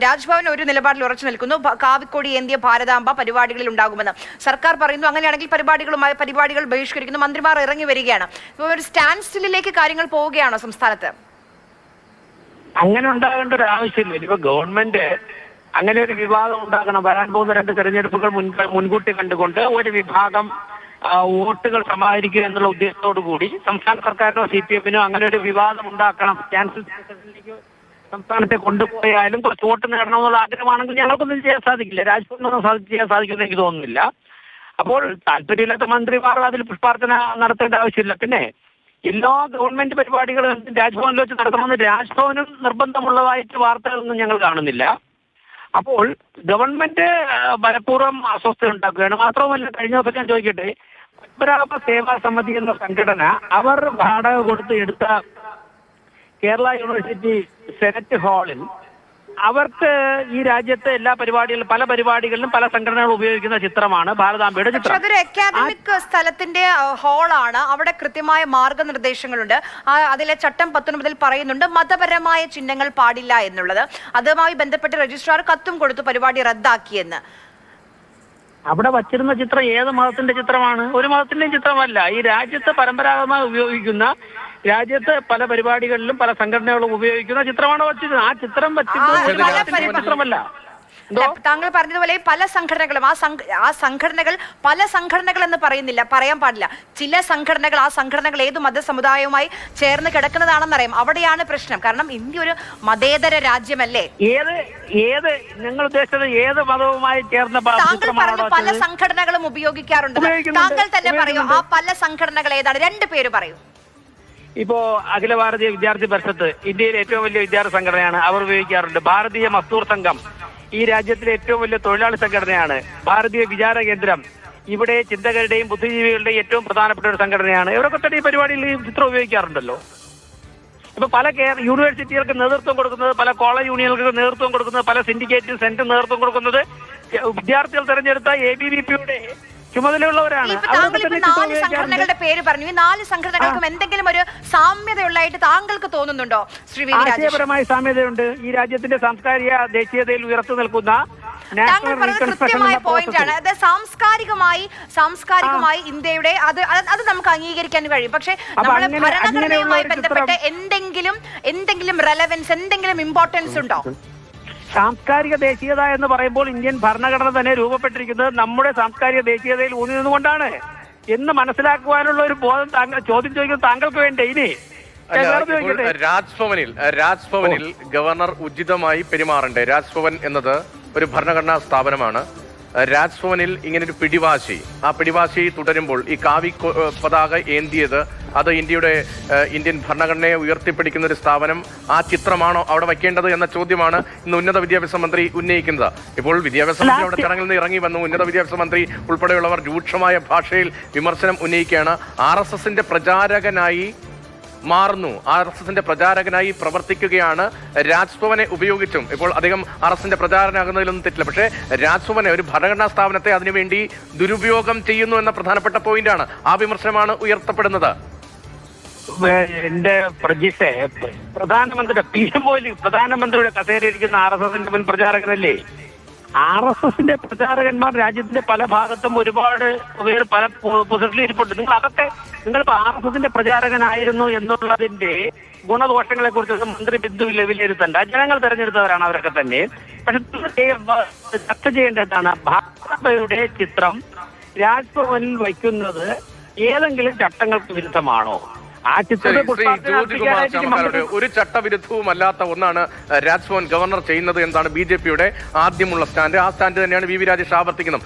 രാജ്ഭവൻ ഒരു നിലപാടിൽ ഉറച്ചു നിൽക്കുന്നു. കാവിക്കൊടി ഏന്തിയ ഭാരതാംബ പരിപാടികളിൽ ഉണ്ടാകുമെന്ന് സർക്കാർ പറയുന്നു. അങ്ങനെയാണെങ്കിൽ പരിപാടികൾ ബഹിഷ്കരിക്കുന്നു. മന്ത്രിമാർ ഇറങ്ങി വരികയാണ്. ഇപ്പോൾ ഒരു സ്റ്റാൻഡ് സ്റ്റില്ലിലേക്ക് കാര്യങ്ങൾ പോവുകയാണോ സംസ്ഥാനത്ത്? അങ്ങനെ ഉണ്ടാകേണ്ട ഒരു ആവശ്യമില്ല. ഇപ്പൊ ഗവൺമെന്റ് അങ്ങനെ ഒരു വിവാദം ഉണ്ടാക്കണം. വരാൻ പോകുന്ന 2 തെരഞ്ഞെടുപ്പുകൾ മുൻകൂട്ടി കണ്ടുകൊണ്ട് ഒരു വിഭാഗം വോട്ടുകൾ സമാഹരിക്കുക എന്നുള്ള ഉദ്ദേശത്തോടു കൂടി സംസ്ഥാന സർക്കാരിനോ CPM-നോ അങ്ങനെ ഒരു വിവാദം ഉണ്ടാക്കണം. സംസ്ഥാനത്തെ കൊണ്ടുപോയാലും കുറച്ച് വോട്ട് നേടണമെന്നുള്ള ആഗ്രഹമാണെങ്കിൽ ഞങ്ങൾക്കൊന്നും ചെയ്യാൻ സാധിക്കില്ല. രാജ്ഭവനൊന്നും ചെയ്യാൻ സാധിക്കുമെന്ന് എനിക്ക് തോന്നുന്നില്ല. അപ്പോൾ താല്പര്യമില്ലാത്ത മന്ത്രിമാർ അതിൽ പുഷ്പാർച്ചന നടത്തേണ്ട ആവശ്യമില്ല. പിന്നെ എല്ലാ ഗവൺമെന്റ് പരിപാടികളും രാജ്ഭവനിൽ വെച്ച് നടത്തണമെന്ന് രാജ്ഭവനും നിർബന്ധമുള്ളതായിട്ട് വാർത്തകളൊന്നും ഞങ്ങൾ കാണുന്നില്ല. അപ്പോൾ ഗവൺമെന്റ് മനഃപൂർവ്വം അസ്വസ്ഥത ഉണ്ടാക്കുകയാണ്. മാത്രവുമല്ല, കഴിഞ്ഞ ദിവസം ഞാൻ ചോദിക്കട്ടെ, പത്മനാഭ സേവാ സമിതി എന്ന സംഘടന അവർ വാടക കൊടുത്ത് എടുത്ത കേരള യൂണിവേഴ്സിറ്റി സെനറ്റ് ഹാളിൽ അവർക്ക് ഈ രാജ്യത്തെ പല പരിപാടികളിലും പല സംഘടനകളും ഉപയോഗിക്കുന്ന ചിത്രമാണ് ഭാരതാംബയുടെ ചിത്രം. അതൊരു അക്കാദമിക് സ്ഥലത്തിന്റെ ഹാളാണ്. അവിടെ കൃത്യമായ മാർഗനിർദ്ദേശങ്ങളുണ്ട്. അതിലെ ചട്ടം 19 പറയുന്നുണ്ട് മതപരമായ ചിഹ്നങ്ങൾ പാടില്ല എന്നുള്ളത്. അതുമായി ബന്ധപ്പെട്ട് രജിസ്ട്രാർ കത്തും കൊടുത്തു പരിപാടി റദ്ദാക്കിയെന്ന്. അവിടെ വച്ചിരുന്ന ചിത്രം ഏത് മതത്തിന്റെ ചിത്രമാണ്? ഒരു മതത്തിന്റെയും ചിത്രമല്ല. ഈ രാജ്യത്ത് പരമ്പരാഗതമായി ഉപയോഗിക്കുന്ന, രാജ്യത്ത് പല പരിപാടികളിലും പല സംഘടനകളും ഉപയോഗിക്കുന്ന ചിത്രമാണ് വച്ചിരുന്നത്. ആ ചിത്രം വച്ചിരുന്നത് ചിത്രമല്ല. താങ്കൾ പറഞ്ഞതുപോലെ പല സംഘടനകളും ആ സംഘടനകൾ പല സംഘടനകൾ എന്ന് പറയാൻ പാടില്ല. ചില സംഘടനകൾ, ആ സംഘടനകൾ ഏത് മതസമുദായവുമായി ചേർന്ന് കിടക്കുന്നതാണെന്നറിയാം. അവിടെയാണ് പ്രശ്നം. കാരണം ഇന്ത്യ ഒരു മതേതര രാജ്യമല്ലേ? ഏത് നിങ്ങൾ ഉദ്ദേശിച്ചത് ഏത് മതവുമായി ചേർന്ന? താങ്കൾ പറഞ്ഞു പല സംഘടനകളും ഉപയോഗിക്കാറുണ്ട്. താങ്കൾ തന്നെ പറയൂ, ആ പല സംഘടനകൾ ഏതാണ്? 2 പേര് പറയൂ. ഇപ്പോ അഖില ഭാരതീയ വിദ്യാർത്ഥി പരിഷത്ത് ഇന്ത്യയിലെ ഏറ്റവും വലിയ വിദ്യാർത്ഥി സംഘടനയാണ്, അവർ ഉപയോഗിക്കാറുണ്ട്. ഭാരതീയ മസ്ദൂർ സംഘം ഈ രാജ്യത്തിലെ ഏറ്റവും വലിയ തൊഴിലാളി സംഘടനയാണ്. ഭാരതീയ വിചാര കേന്ദ്രം ഇവിടെ ചിന്തകരുടെയും ബുദ്ധിജീവികളുടെയും ഏറ്റവും പ്രധാനപ്പെട്ട ഒരു സംഘടനയാണ്. ഇവരൊക്കെ തന്നെ ഈ പരിപാടിയിൽ ഈ ചിത്രം ഉപയോഗിക്കാറുണ്ടല്ലോ. ഇപ്പൊ പല യൂണിവേഴ്സിറ്റികൾക്ക് നേതൃത്വം കൊടുക്കുന്നത്, പല കോളേജ് യൂണിയനുകൾക്ക് നേതൃത്വം കൊടുക്കുന്നത്, പല സിൻഡിക്കേറ്റും സെന്റും നേതൃത്വം കൊടുക്കുന്നത് വിദ്യാർത്ഥികൾ തെരഞ്ഞെടുത്ത ABVP-യുടെ ചുമതലയുള്ളവരാണ്. സംഘടനകളുടെ പേര് പറഞ്ഞു. ഈ 4 സംഘടനകൾക്കും എന്തെങ്കിലും ഒരു സാമ്യതയുള്ളതായിട്ട് താങ്കൾക്ക് തോന്നുന്നുണ്ടോ ശ്രീ വി? ആശയപരമായ സാമ്യതയുണ്ട്. ഈ രാജ്യത്തിന്റെ സാംസ്കാരിക ദേശീയതയിൽ ഉയർത്തി നിൽക്കുന്ന താങ്കൾ പറഞ്ഞത് കൃത്യമായ പോയിന്റ് ആണ്. അത് സാംസ്കാരികമായി ഇന്ത്യയുടെ അത് നമുക്ക് അംഗീകരിക്കാൻ കഴിയും. പക്ഷെ നമ്മുടെ ഭരണഘടനയുമായി ബന്ധപ്പെട്ട് എന്തെങ്കിലും റെലവൻസ്, എന്തെങ്കിലും ഇമ്പോർട്ടൻസ് ഉണ്ടോ? സാംസ്കാരിക ദേശീയത എന്ന് പറയുമ്പോൾ ഇന്ത്യൻ ഭരണഘടന തന്നെ രൂപപ്പെട്ടിരിക്കുന്നത് നമ്മുടെ സാംസ്കാരിക ദേശീയതയിൽ ഊന്നി നിന്നുകൊണ്ടാണ് എന്ന് മനസ്സിലാക്കുവാനുള്ള ഒരു ബോധം ചോദ്യം ചോദിക്കുന്നത് താങ്കൾക്ക് വേണ്ടേ? ഇനി രാജ്ഭവനിൽ ഗവർണർ ഉചിതമായി പെരുമാറണ്ടേ? രാജ്ഭവൻ എന്നത് ഒരു ഭരണഘടനാ സ്ഥാപനമാണ്. രാജ്ഭവനിൽ ഇങ്ങനൊരു ആ പിടിവാശി തുടരുമ്പോൾ ഈ കാവി പതാക ഏന്തിയത് അത് ഇന്ത്യൻ ഭരണഘടനയെ ഉയർത്തിപ്പിടിക്കുന്ന ഒരു സ്ഥാപനം, ആ ചിത്രമാണോ അവിടെ വയ്ക്കേണ്ടത് എന്ന ചോദ്യമാണ് ഇന്ന് ഉന്നത വിദ്യാഭ്യാസ മന്ത്രി ഉന്നയിക്കുന്നത്. ഇപ്പോൾ വിദ്യാഭ്യാസ മന്ത്രി അവിടെ ചടങ്ങിൽ നിന്ന് ഇറങ്ങി വന്നു. ഉന്നത വിദ്യാഭ്യാസ മന്ത്രി ഉൾപ്പെടെയുള്ളവർ രൂക്ഷമായ ഭാഷയിൽ വിമർശനം ഉന്നയിക്കുകയാണ്. RSSന്റെ പ്രചാരകനായി മാറുന്നു, RSSന്റെ പ്രചാരകനായി പ്രവർത്തിക്കുകയാണ്. രാജ്ഭവനെ ഉപയോഗിച്ചും ഇപ്പോൾ അദ്ദേഹം RSSന്റെ പ്രചാരകനാകുന്നതിലൊന്നും തെറ്റില്ല. പക്ഷേ രാജ്ഭവനെ, ഒരു ഭരണഘടനാ സ്ഥാപനത്തെ അതിനുവേണ്ടി ദുരുപയോഗം ചെയ്യുന്നു എന്ന പ്രധാനപ്പെട്ട പോയിന്റാണ്. ആ വിമർശനമാണ് ഉയർത്തപ്പെടുന്നത്. എന്റെ പ്രജിഷെ, പ്രധാനമന്ത്രിയുടെ കസേരയിരിക്കുന്ന RSSന്റെ മുൻ പ്രചാരകനല്ലേ? RSSന്റെ പ്രചാരകന്മാർ രാജ്യത്തിന്റെ പല ഭാഗത്തും ഒരുപാട് പേർ പല പൊസിഷനിൽ ഇരിപ്പുണ്ട്. നിങ്ങളിപ്പോ RSSന്റെ പ്രചാരകനായിരുന്നു എന്നുള്ളതിന്റെ ഗുണദോഷങ്ങളെ കുറിച്ച് മന്ത്രി ബിന്ദുവിൽ വിലയിരുത്തണ്ട. ജനങ്ങൾ തെരഞ്ഞെടുത്തവരാണ് അവരൊക്കെ തന്നെ. പക്ഷെ ചർച്ച ചെയ്യേണ്ടതാണ്, ഭാരതാംബയുടെ ചിത്രം രാജ്ഭവനിൽ വയ്ക്കുന്നത് ഏതെങ്കിലും ചട്ടങ്ങൾക്ക് വിരുദ്ധമാണോ? ഒരു ചട്ടവിരുദ്ധവും അല്ലാത്ത ഒന്നാണ് രാജ്ഭവൻ ഗവർണർ ചെയ്യുന്നത് എന്നതാണ് BJPയുടെ ആദ്യമുള്ള സ്റ്റാൻഡ്. ആ സ്റ്റാൻഡ് തന്നെയാണ് VV രാജേഷ് ആവർത്തിക്കുന്നത്.